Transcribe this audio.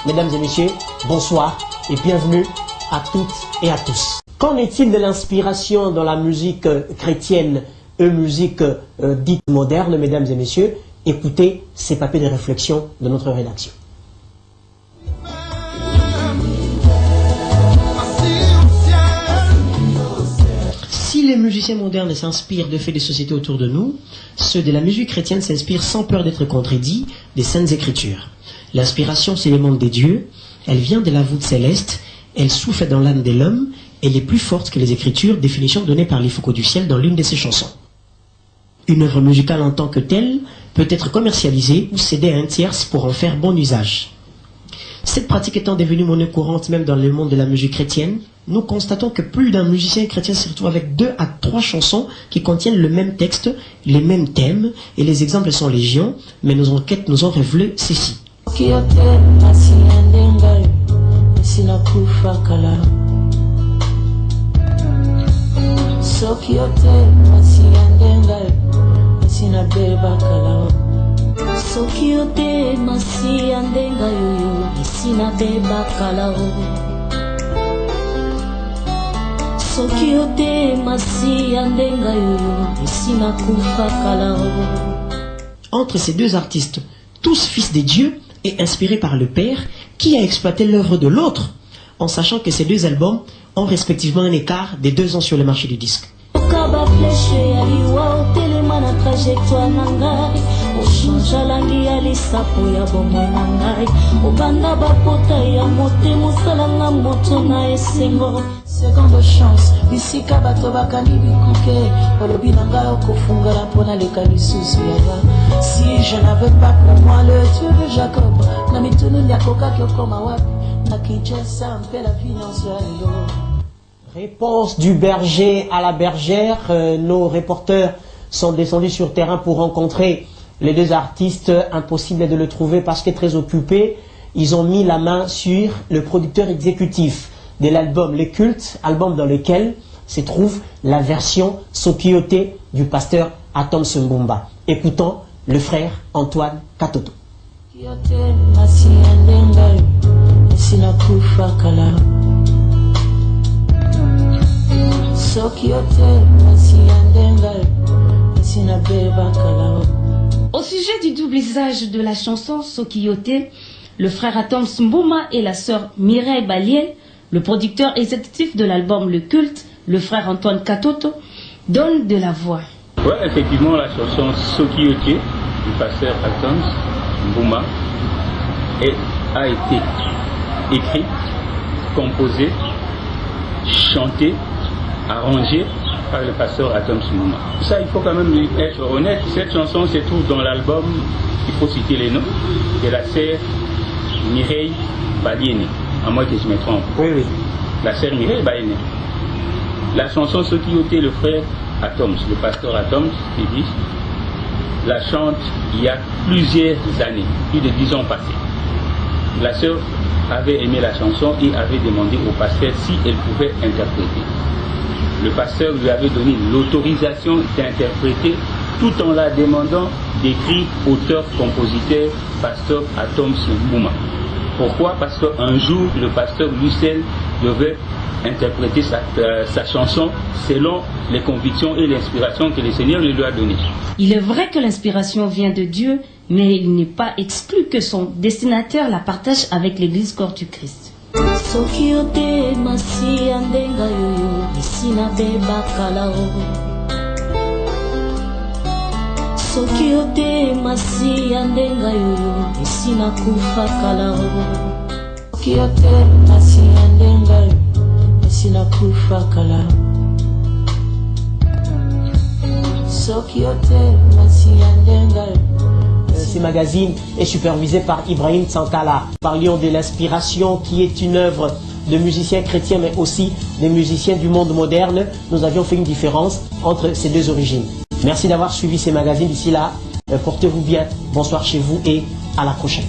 Mesdames et messieurs, bonsoir et bienvenue à toutes et à tous. Qu'en est-il de l'inspiration dans la musique chrétienne et musique dite moderne, mesdames et messieurs? Écoutez ces papiers de réflexion de notre rédaction. Si les musiciens modernes s'inspirent de faits des sociétés autour de nous, ceux de la musique chrétienne s'inspirent sans peur d'être contredits des Saintes Écritures. L'inspiration, c'est le monde des dieux, elle vient de la voûte céleste, elle souffle dans l'âme de l'homme, elle est plus forte que les Écritures, définition donnée par les Foucault du ciel dans l'une de ses chansons. Une œuvre musicale en tant que telle peut être commercialisée ou cédée à un tierce pour en faire bon usage. Cette pratique étant devenue monnaie courante même dans le monde de la musique chrétienne, nous constatons que plus d'un musicien chrétien se retrouve avec 2 à 3 chansons qui contiennent le même texte, les mêmes thèmes, et les exemples sont légion, mais nos enquêtes nous ont révélé ceci. Entre ces deux artistes, tous fils des dieux et inspirés par le Père, qui a exploité l'œuvre de l'autre, en sachant que ces deux albums ont respectivement un écart de 2 ans sur le marché du disque. Seconde chance, bisika bato bakani bikuke, olobi nanga okofunga la pona le kalisusu yaba. Si je n'avais pas pour moi le Dieu de Jacob, na mitunu nyakoka kyokoma wapi, na kinshasa mpe la financière yo. Réponse du berger à la bergère. Nos reporters sont descendus sur terrain pour rencontrer les deux artistes. Impossible de le trouver parce que très occupés. Ils ont mis la main sur le producteur exécutif de l'album Le Culte, album dans lequel se trouve la version Sokiote du pasteur Atom Mbumba. Écoutons le frère Antoine Katoto. Au sujet du double usage de la chanson Sokiote, le frère Atom Mbumba et la sœur Mireille Baliel, le producteur exécutif de l'album Le Culte, le frère Antoine Katoto, donne de la voix. Oui, effectivement, la chanson Sokiote du pasteur Atom Mbumba a été écrite, composée, chantée, arrangée par le pasteur Atom Mbumba. Ça, il faut quand même être honnête. Cette chanson se trouve dans l'album, il faut citer les noms, de la sœur Mireille Baliene. À moins que je me trompe. Oui. La sœur Mireille Baliene. La chanson Sokiote, le frère Atoms, le pasteur Atoms, qui dit, la chante il y a plusieurs années, plus de 10 ans passés. La sœur avait aimé la chanson et avait demandé au pasteur si elle pouvait interpréter. Le pasteur lui avait donné l'autorisation d'interpréter tout en la demandant d'écrire auteur, compositeur, pasteur Atom Mbumba. Pourquoi? Parce qu'un jour, le pasteur lui seul devait interpréter sa chanson selon les convictions et l'inspiration que le Seigneur lui a données. Il est vrai que l'inspiration vient de Dieu, mais il n'est pas exclu que son destinataire la partage avec l'Église corps du Christ. Ce magazine est supervisé par Ibrahim Sankala. Parlions de l'inspiration qui est une œuvre de musiciens chrétiens mais aussi des musiciens du monde moderne. Nous avions fait une différence entre ces deux origines. Merci d'avoir suivi ces magazines. D'ici là, portez-vous bien. Bonsoir chez vous et à la prochaine.